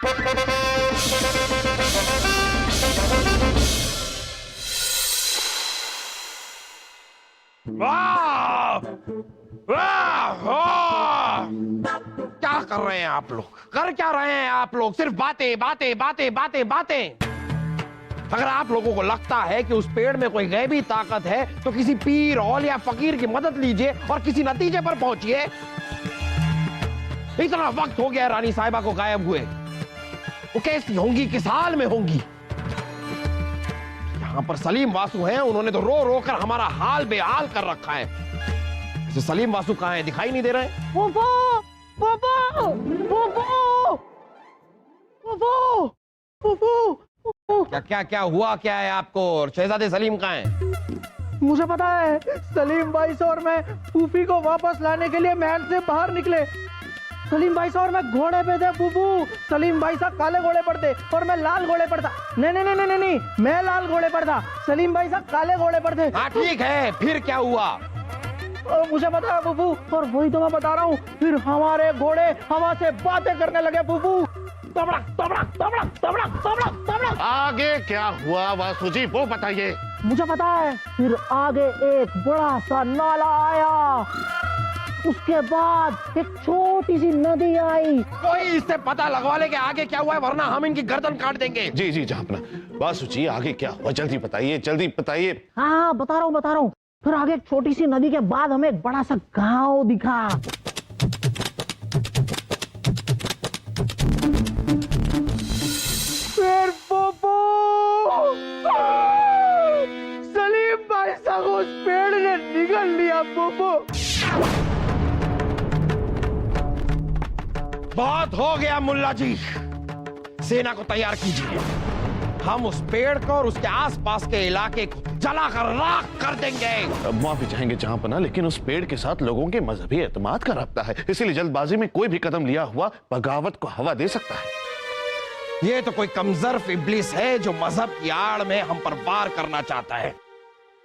क्या कर रहे हैं आप लोग? कर क्या रहे हैं आप लोग? सिर्फ बातें बातें बातें बातें बातें। अगर आप लोगों को लगता है कि उस पेड़ में कोई गैबी ताकत है तो किसी पीर औल या फकीर की मदद लीजिए और किसी नतीजे पर पहुंचिए। इतना वक्त हो गया रानी साहिबा को गायब हुए। वो कैसी होंगी, किस हाल में होंगी? यहां पर सलीम वासु हैं, उन्होंने तो रो रो कर हमारा हाल बेहाल कर रखा है। इसे सलीम वासु कहां है? दिखाई नहीं दे रहे हैं। फूफू, फूफू, फूफू, फूफू, फूफू, फूफू। क्या क्या क्या हुआ? क्या है आपको? और शहजादे सलीम कहां हैं? मुझे पता है, सलीम भाई से और मैं फूफी को वापस लाने के लिए महल से बाहर निकले। सलीम भाई साहब मैं घोड़े पे थे फूफू। सलीम भाई साहब काले घोड़े पर थे और मैं लाल घोड़े पर था। नहीं नहीं नहीं नहीं नहीं, मैं लाल घोड़े पर था, सलीम भाई साहब काले घोड़े पर थे। हाँ ठीक है, फिर क्या हुआ? मुझे पता है फूफू, और वही तो मैं बता रहा हूँ। फिर हमारे घोड़े हवा से बातें करने लगे फूफू। तबड़क तबड़क तबड़क तबड़क तबड़क तबड़क। आगे क्या हुआ वासु जी, वो बताइए। मुझे पता है, फिर आगे एक बड़ा सा नाला आया, उसके बाद एक छोटी सी नदी आई। कोई इससे पता लगवा ले कि आगे क्या हुआ है, वरना हम इनकी गर्दन काट देंगे। जी जी जहांपना, वासु जी आगे क्या हुआ, जल्दी बताइए, जल्दी बताइए। हाँ बता रहा हूँ। फिर आगे एक छोटी सी नदी के बाद हमें एक बड़ा सा गांव दिखा। फिर सलीम भाई साहब उस पेड़ ने निगल लिया पोपो। बहुत हो गया मुल्ला जी, सेना को तैयार कीजिए। हम उस पेड़ को और उसके आसपास के इलाके को जलाकर राख कर देंगे। माफी चाहेंगे जहांपना, लेकिन उस पेड़ के साथ लोगों के मजहबी एतमाद का रब्ता है, इसीलिए जल्दबाजी में कोई भी कदम लिया हुआ बगावत को हवा दे सकता है। ये तो कोई कमजोर इब्लिस है जो मजहब की आड़ में हम पर वार करना चाहता है।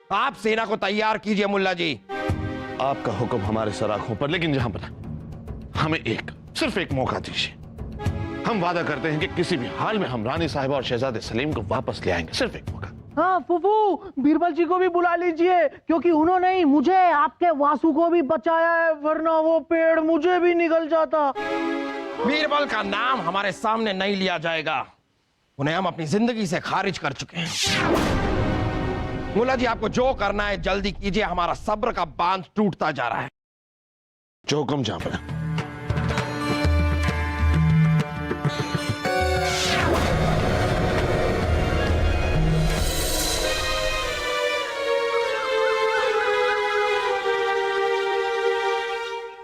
आप सेना को तैयार कीजिए मुल्ला जी। आपका हुक्म हमारे सराखों पर, लेकिन जहांपना हमें सिर्फ एक मौका दीजिए। हम वादा करते हैं कि किसी भी हाल में हम रानी साहिबा और शहजादे सलीम को वापस ले आएंगे। सिर्फ एक मौका। हाँ फूफू, बीरबल जी को भी बुला लीजिए, क्योंकि उन्होंने ही मुझे, आपके वासु को भी बचाया है, वरना वो पेड़ मुझे भी निगल जाता। बीरबल का नाम हमारे सामने नहीं लिया जाएगा, उन्हें हम अपनी जिंदगी से खारिज कर चुके हैं। मुल्ला जी आपको जो करना है जल्दी कीजिए, हमारा सब्र का बांध टूटता जा रहा है। जो हुक्म जहांपना।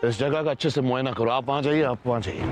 इस जगह का अच्छे से मुआयना करो। आप वहां जाइए, आप वहां जाइए।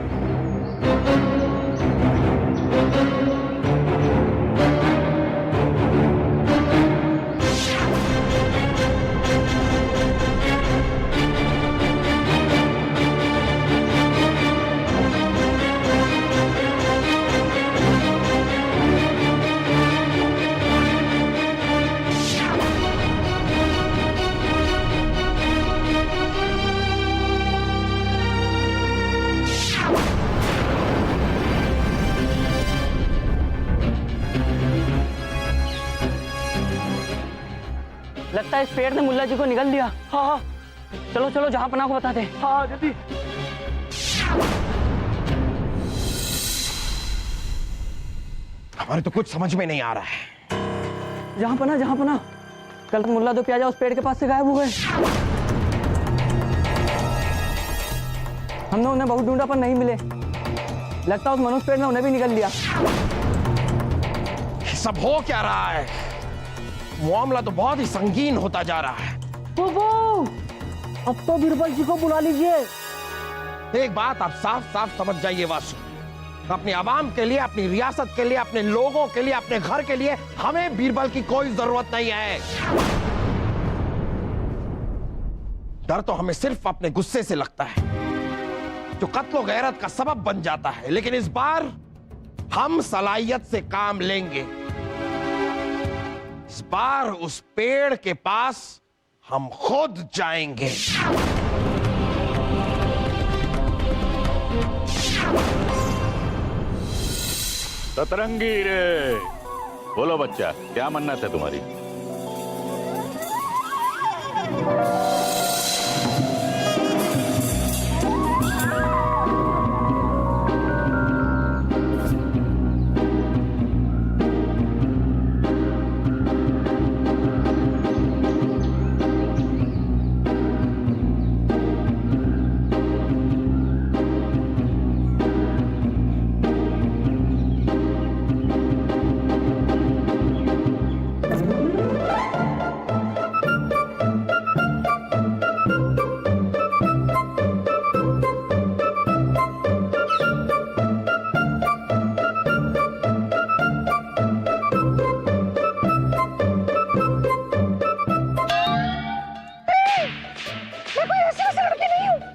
लगता है इस पेड़ ने मुल्ला जी को निगल लिया। हाँ चलो चलो जहांपना को बताते। हाँ जल्दी। हमारे तो कुछ समझ में नहीं आ रहा है। जहांपना कल मुल्ला दो प्याजा उस पेड़ के पास से गायब हो गए। हमने उन्हें बहुत ढूंढा पर नहीं मिले। लगता है उस मनुष्य पेड़ ने उन्हें भी निगल लिया। सब हो क्या रहा है? मामला तो बहुत ही संगीन होता जा रहा है। अब तो बीरबल जी को बुला लीजिए। एक बात आप साफ साफ समझ जाइए वासु, अपनी आवाम के लिए, अपनी रियासत के लिए, अपने लोगों के लिए, अपने घर के लिए हमें बीरबल की कोई जरूरत नहीं है। डर तो हमें सिर्फ अपने गुस्से से लगता है जो कत्ल गैरत का सबब बन जाता है, लेकिन इस बार हम सलाहियत से काम लेंगे। इस बार उस पेड़ के पास हम खुद जाएंगे। सतरंगी रे, बोलो बच्चा, क्या मन्नत है तुम्हारी?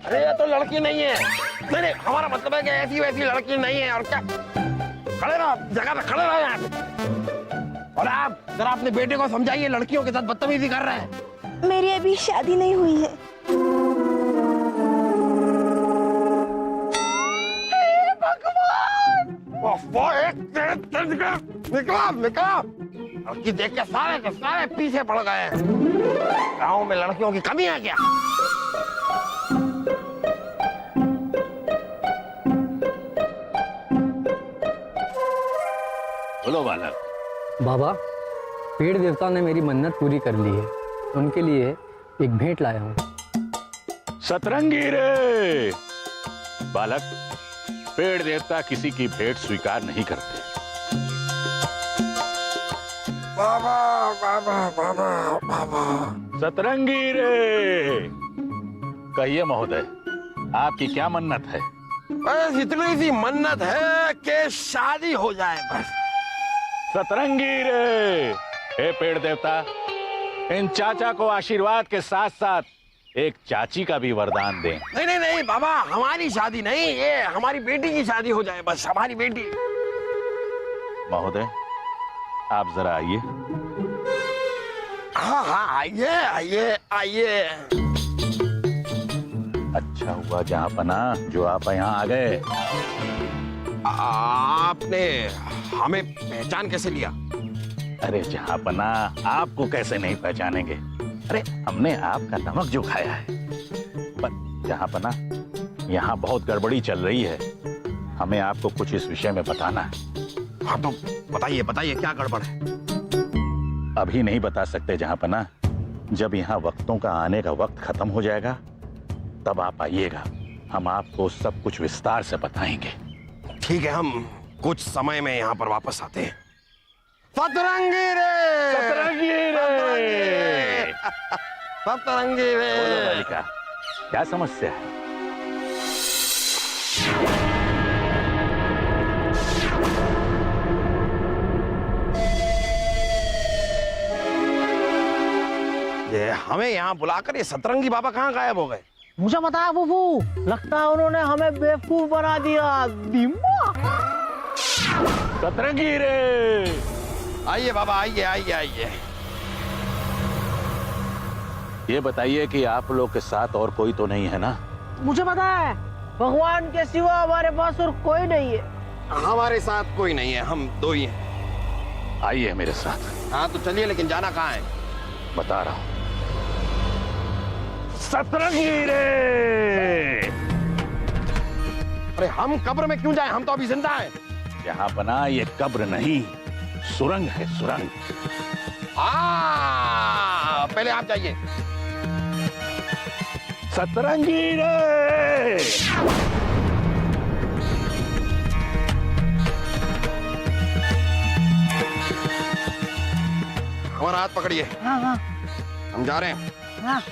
अरे ये तो लड़की नहीं है। नहीं नहीं, हमारा मतलब है कि ऐसी वैसी लड़की नहीं है। और क्या, खड़े रहो जगह पे, खड़े रहो यहाँ पे। और आप जरा अपने बेटे को समझाइए, लड़कियों के साथ बदतमीजी कर रहे हैं। मेरी अभी शादी नहीं हुई है। निकला निकला, लड़की देख के सारे के सारे पीछे पड़ गए। गाँव में लड़कियों की कमी है क्या? बोलो बालक। बाबा, पेड़ देवता ने मेरी मन्नत पूरी कर ली है, उनके लिए एक भेंट लाया हूँ। सतरंगी रे, बालक, पेड़ देवता किसी की भेंट स्वीकार नहीं करते। बाबा बाबा बाबा बाबा। सतरंगी रे, कहिए महोदय, आपकी क्या मन्नत है? बस इतनी सी मन्नत है कि शादी हो जाए बस। सतरंगी रे, हे पेड़ देवता, इन चाचा को आशीर्वाद के साथ साथ एक चाची का भी वरदान दें। नहीं नहीं नहीं बाबा, हमारी शादी नहीं, ये हमारी बेटी की शादी हो जाए बस, हमारी बेटी। महोदय, आप जरा आइए। हाँ हाँ, आइए आइए आइए। अच्छा हुआ जहाँपना जो आप यहाँ आ गए। आपने हमें पहचान कैसे लिया? अरे जहाँपना, आपको कैसे नहीं पहचानेंगे? अरे हमने आपका नमक जो खाया है। पर जहाँपना, यहाँ बहुत गड़बड़ी चल रही है, हमें आपको कुछ इस विषय में बताना है। हाँ तो बताइए बताइए, क्या गड़बड़ है? अभी नहीं बता सकते जहाँपना, जब यहाँ वक्तों का आने का वक्त खत्म हो जाएगा तब आप आइएगा, हम आपको सब कुछ विस्तार से बताएंगे। ठीक है, हम कुछ समय में यहाँ पर वापस आते हैं। सतरंगी रे, सतरंगी रे, सतरंगी रे। बोलो बालिका, क्या समस्या है? ये हमें यहाँ बुलाकर ये सतरंगी बाबा कहाँ गायब हो गए? मुझे पता है फूफू, लगता है उन्होंने हमें बेवकूफ बना दिया। दिमाग। सतरंगी रे, आइए बाबा, आइए आइए आइए। ये बताइए कि आप लोग के साथ और कोई तो नहीं है ना? मुझे पता है, भगवान के सिवा हमारे पास और कोई नहीं है। हमारे साथ कोई नहीं है, हम दो ही हैं। आइए मेरे साथ। हाँ तो चलिए, लेकिन जाना कहाँ है? बता रहा हूं। सतरंगी रे, अरे हम कब्र में क्यों जाएं? हम तो अभी जिंदा हैं। यहाँ बना ये कब्र नहीं, सुरंग है, सुरंग। पहले आप जाइए। सतरंगी रे, हमारा हाथ पकड़िए। हाँ हाँ हम जा रहे हैं। हाँ।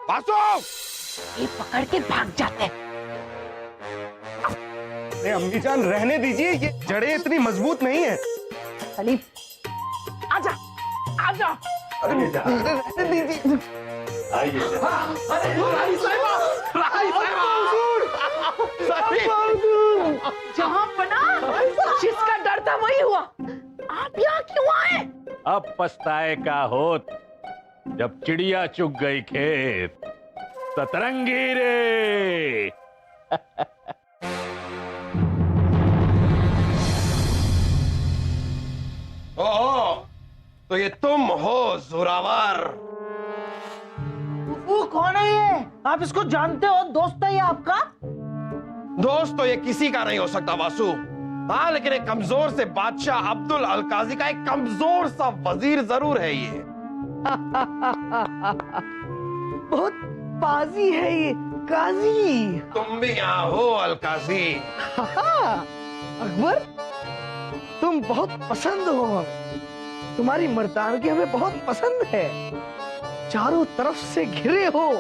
वासु, ये पकड़ के भाग जाते हैं। अरे अम्मी जान, रहने दीजिए, ये जड़ें इतनी मजबूत नहीं है। सलीम, आजा आजा। रहने दीजिए। जहाँ बना, जिसका डर था वही हुआ। आप यहाँ क्यों आए? अब पछताए का होत जब चिड़िया चुग गई खेत। सतरंगी रे। ओहो, तो ये तुम हो जोरावर। वो कौन है ये? आप इसको जानते हो? दोस्त है ये आपका? दोस्त तो ये किसी का नहीं हो सकता वासु। हाँ, लेकिन एक कमजोर से बादशाह अब्दुल अल काजी का एक कमजोर सा वजीर जरूर है ये। बहुत पाजी है ये काजी। तुम भी यहाँ हो अल काजी। अकबर, तुम बहुत पसंद हो हमें। तुम्हारी मर्दानगी हमें बहुत पसंद है। चारों तरफ से घिरे हो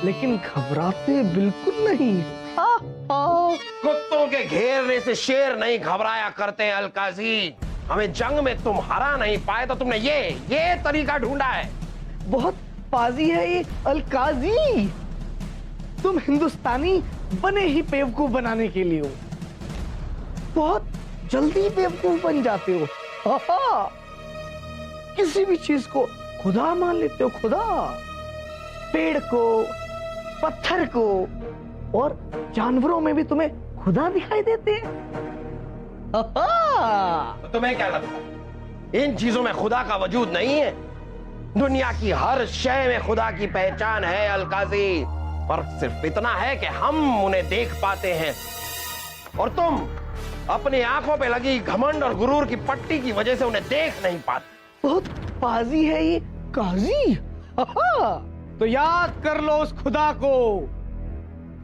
लेकिन घबराते बिल्कुल नहीं। कुत्तों के घेरने से शेर नहीं घबराया करते अल काजी। हमें जंग में तुम हरा नहीं पाए तो तुमने ये तरीका ढूंढा है। बहुत पाजी है ये अल काजी। तुम हिंदुस्तानी बने ही बेवकूफ बनाने के लिए हो। बहुत जल्दी बेवकूफ बन जाते हो। किसी भी चीज को खुदा मान लेते हो। खुदा, पेड़ को, पत्थर को और जानवरों में भी तुम्हें खुदा दिखाई देते हैं। तो तुम्हें क्या लगता है इन चीजों में खुदा का वजूद नहीं है? दुनिया की हर शय में खुदा की पहचान है अल काजी। फर्क सिर्फ इतना है कि हम उन्हें देख पाते हैं और तुम अपनी आंखों पे लगी घमंड और गुरूर की पट्टी की वजह से उन्हें देख नहीं पाते। बहुत पाजी है ये काजी। तो याद कर लो उस खुदा को,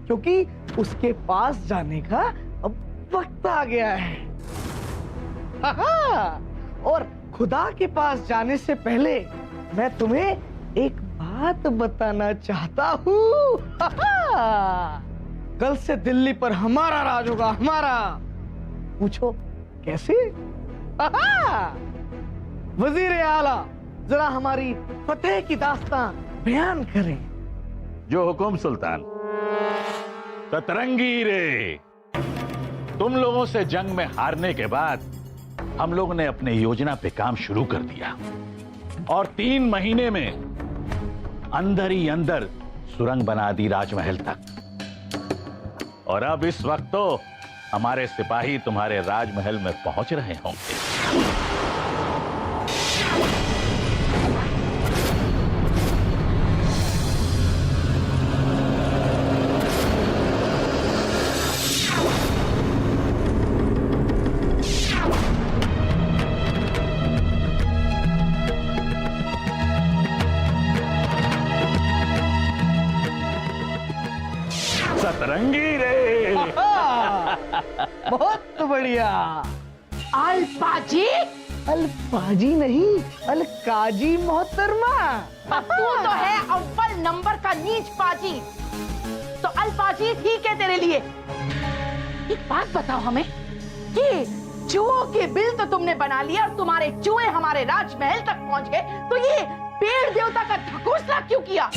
क्योंकि उसके पास जाने का अब वक्त आ गया है। और खुदा के पास जाने से पहले मैं तुम्हें एक बात बताना चाहता हूँ। कल से दिल्ली पर हमारा राज होगा, हमारा। पूछो कैसे? वजीर आला, जरा हमारी फतेह की दास्तां बयान करें। जो हुकुम सुल्तान। सतरंगी रे, तुम लोगों से जंग में हारने के बाद हम लोगों ने अपने योजना पे काम शुरू कर दिया और 3 महीने में अंदर ही अंदर सुरंग बना दी राजमहल तक। और अब इस वक्त तो हमारे सिपाही तुम्हारे राजमहल में पहुंच रहे होंगे। सतरंगी रे। बहुत बढ़िया। अल्पाजी? अल्पाजी नहीं, अलकाजी मोहतरमा। तू तो है अव्वल नंबर का नीच पाजी। तो अल्पाजी ठीक है तेरे लिए। एक बात बताओ हमें कि चूहों के बिल तो तुमने बना लिया और तुम्हारे चूहे हमारे राजमहल तक पहुंच गए, तो ये पेड़ देवता का ढकोसला क्यों किया?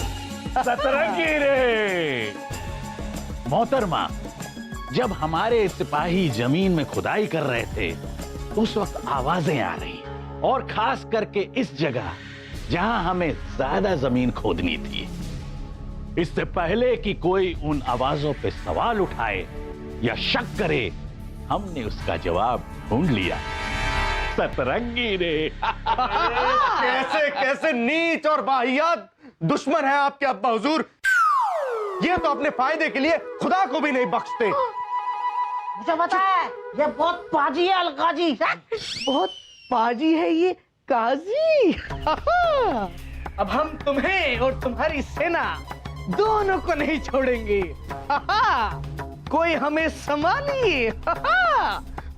सतरंगी रे। मोहतरमा, जब हमारे सिपाही जमीन में खुदाई कर रहे थे उस वक्त आवाजें आ रही, और खास करके इस जगह जहां हमें ज्यादा जमीन खोदनी थी। इससे पहले कि कोई उन आवाजों पे सवाल उठाए या शक करे, हमने उसका जवाब ढूंढ लिया। सतरंगी रे। कैसे कैसे नीच और वाहियात दुश्मन है आपके अब्बा हुजूर। ये तो अपने फायदे के लिए खुदा को भी नहीं बख्शते। मुझे पता है ये बहुत पाजी है अलकाजी। बहुत पाजी है ये काजी। अब हम तुम्हें और तुम्हारी सेना दोनों को नहीं छोड़ेंगे। कोई हमें संभालिए।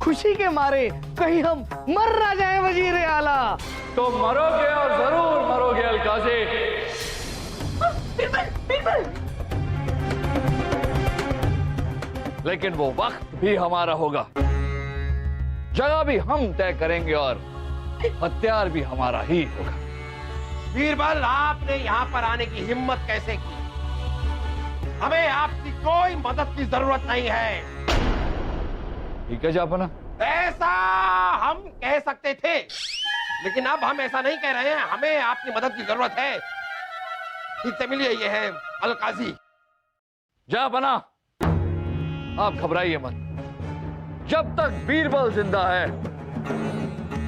खुशी के मारे कहीं हम मर ना जाए वजीर आला। तो मरोगे और जरूर मरोगे अलकाजी। बिल्कुल। लेकिन वो वक्त भी हमारा होगा, जगह भी हम तय करेंगे और हथियार भी हमारा ही होगा। बीरबल, आपने यहाँ पर आने की हिम्मत कैसे की? हमें आपकी कोई मदद की जरूरत नहीं है। ठीक है जापना। ऐसा हम कह सकते थे, लेकिन अब हम ऐसा नहीं कह रहे हैं। हमें आपकी मदद की जरूरत है। इनसे मिलिए, ये है अलकाजी। जा बना, आप घबराइए मत। जब तक बीरबल जिंदा है,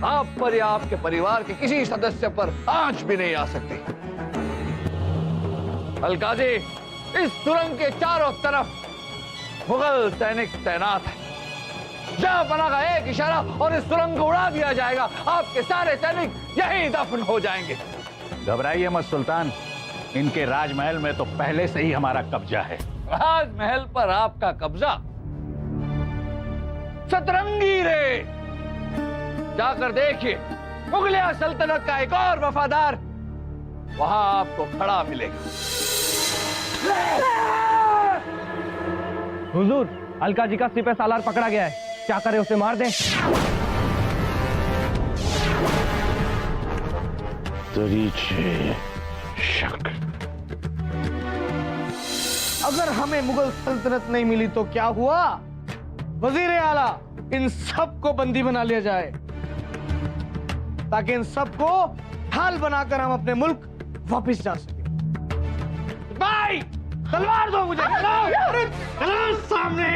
आप पर या आपके परिवार के किसी सदस्य पर आंच भी नहीं आ सकती। अलकाजी, इस सुरंग के चारों तरफ मुगल सैनिक तैनात है। जहांपना का एक इशारा और इस सुरंग को उड़ा दिया जाएगा। आपके सारे सैनिक यहीं दफन हो जाएंगे। घबराइए मत सुल्तान, इनके राजमहल में तो पहले से ही हमारा कब्जा है। राजमहल पर आपका कब्जा? सतरंगी रे, जाकर देखिए, मुगलिया सल्तनत का एक और वफादार वहां आपको खड़ा मिलेगा। हुजूर, अलकाजी का सिपह सालार पकड़ा गया है, क्या करें, उसे मार दें? दरीचे शक। अगर हमें मुगल सल्तनत नहीं मिली तो क्या हुआ? वजीर आला, इन सबको बंदी बना लिया जाए ताकि इन सबको ढाल बनाकर हम अपने मुल्क वापस जा सके। भाई, तलवार दो मुझे। चलो सामने।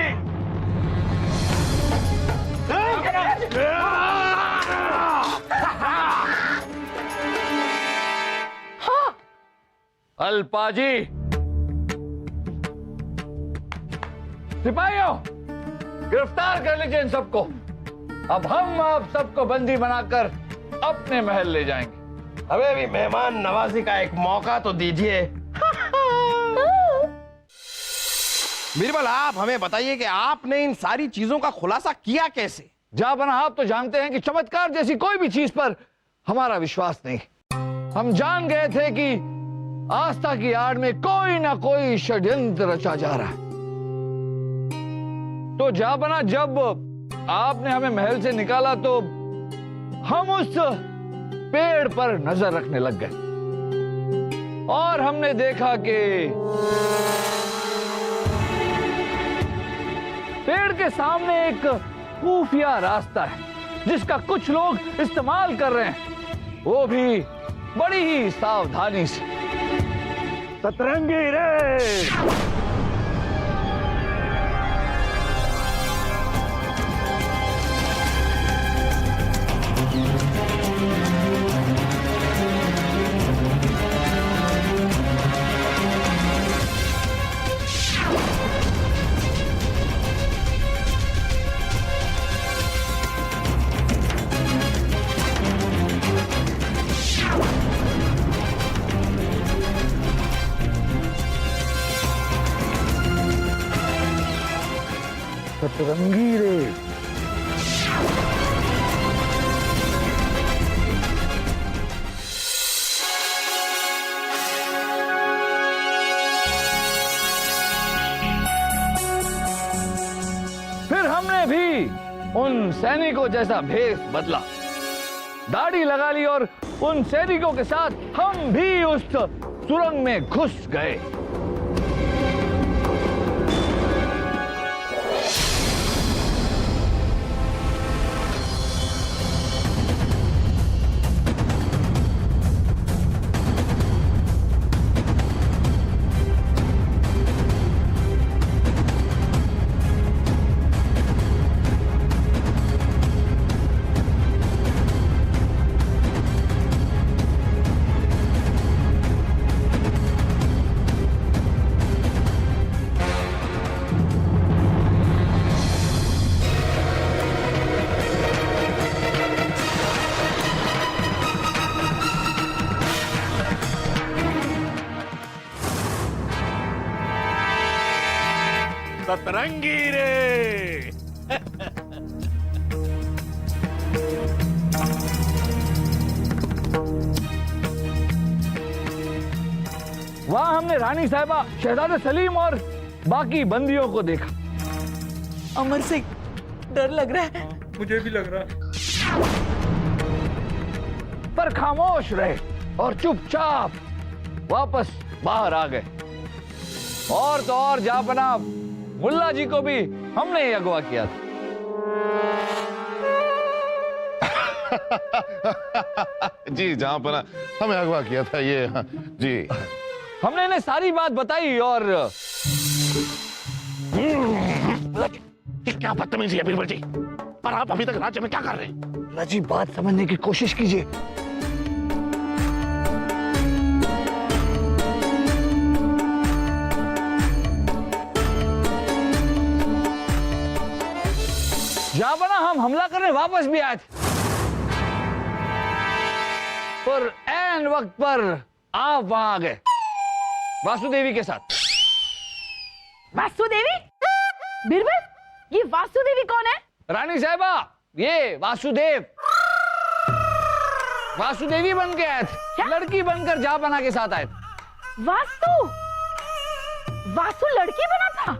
अल्पाजी, सिपाहियों, गिरफ्तार कर लीजिए इन सबको। अब हम आप सबको बंदी बनाकर अपने महल ले जाएंगे। हमें भी मेहमान नवाजी का एक मौका तो दीजिए। बीरबल, आप हमें बताइए कि आपने इन सारी चीजों का खुलासा किया कैसे? जाबना, आप तो जानते हैं कि चमत्कार जैसी कोई भी चीज पर हमारा विश्वास नहीं। हम जान गए थे कि आस्था की आड़ में कोई ना कोई षड्यंत्र रचा जा रहा है। तो जाबना, जब आपने हमें महल से निकाला तो हम उस पेड़ पर नजर रखने लग गए और हमने देखा कि पेड़ के सामने एक खुफिया रास्ता है जिसका कुछ लोग इस्तेमाल कर रहे हैं, वो भी बड़ी ही सावधानी से। सतरंगी रे, सतरंगी रे। फिर हमने भी उन सैनिकों जैसा भेष बदला, दाढ़ी लगा ली और उन सैनिकों के साथ हम भी उस सुरंग में घुस गए। सतरंगी रे। वहां हमने रानी साहिबा, शहजादे सलीम और बाकी बंदियों को देखा। अमर सिंह, डर लग रहा है। मुझे भी लग रहा है। पर खामोश रहे और चुपचाप वापस बाहर आ गए। और तो और जापना, मुल्ला जी को भी हमने ही अगवा किया था। जी, जहां पर हमें अगवा किया था ये। जी, हमने इन्हें सारी बात बताई और ये क्या बदतमीजी है बीरबल जी? और आप अभी तक राज्य में क्या कर रहे हैं? राजी, बात समझने की कोशिश कीजिए। जहां बना हम हमला करने वापस भी आए थे, पर ऐन वक्त पर आप वहां आ गए वासुदेवी के साथ। वासुदेवी? बीरबल, ये वासुदेवी कौन है? रानी साहिबा, ये वासुदेव वासुदेवी बन के आए थे, लड़की बनकर जहां बना के साथ आए थे। वासु लड़की बना था?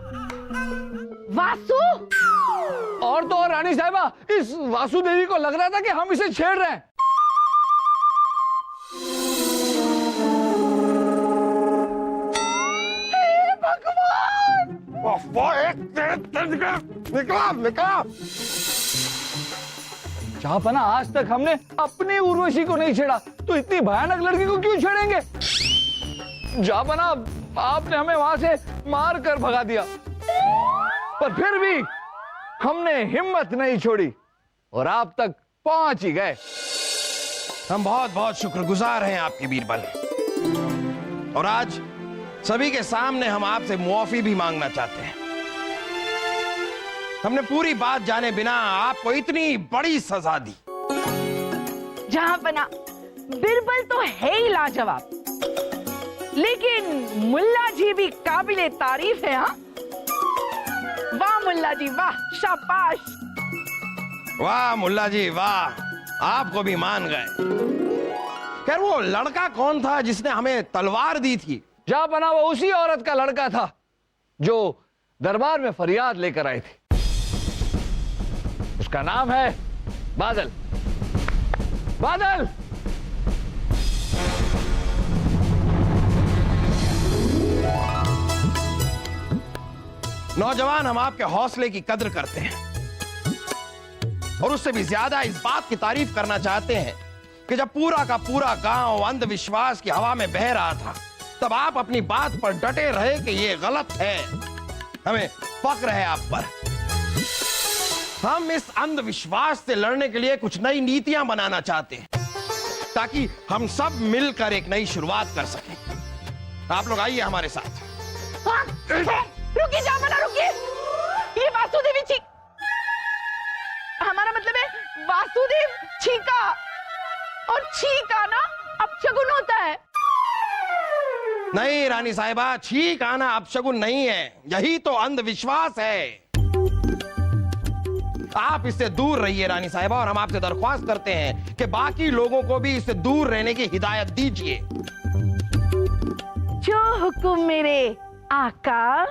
वासु? और तो और रानी साहिबा, इस वासुदेवी को लग रहा था कि हम इसे छेड़ रहे हैं। निकला। जहांपना, आज तक हमने अपनी उर्वशी को नहीं छेड़ा, तो इतनी भयानक लड़की को क्यों छेड़ेंगे? जहांपना, आपने हमें वहां से मार कर भगा दिया, पर फिर भी हमने हिम्मत नहीं छोड़ी और आप तक पहुंच ही गए। हम बहुत बहुत शुक्रगुजार हैं आपके बीरबल, और आज सभी के सामने हम आपसे मुआफी भी मांगना चाहते हैं। हमने पूरी बात जाने बिना आपको इतनी बड़ी सजा दी। जहां बना, बीरबल तो है ही लाजवाब, लेकिन मुल्ला जी भी काबिले तारीफ है। हाँ, वाह मुल्ला जी वाह, शाबाश। वाह मुल्ला जी वाह, आपको भी मान गए। खैर, वो लड़का कौन था जिसने हमें तलवार दी थी? जहां बना, वो उसी औरत का लड़का था जो दरबार में फरियाद लेकर आई थी। उसका नाम है बादल। बादल! नौजवान, हम आपके हौसले की कद्र करते हैं और उससे भी ज्यादा इस बात की तारीफ करना चाहते हैं कि जब पूरा का पूरा गांव अंधविश्वास की हवा में बह रहा था, तब आप अपनी बात पर डटे रहे कि ये गलत है। हमें फक्र है आप पर। हम इस अंधविश्वास से लड़ने के लिए कुछ नई नीतियां बनाना चाहते हैं, ताकि हम सब मिलकर एक नई शुरुआत कर सकें। आप लोग आइए हमारे साथ। रुकिए जामना, रुकिए। ये वासुदेवी चीख, हमारा मतलब है वासुदेव छीका, और छीका ना अपशगुन होता है। नहीं रानी साहिबा, छींक आना अपशगुन नहीं है, यही तो अंधविश्वास है। आप इससे दूर रहिए रानी साहिबा, और हम आपसे दरख्वास्त करते हैं कि बाकी लोगों को भी इससे दूर रहने की हिदायत दीजिए। जो हुक्म मेरे आका।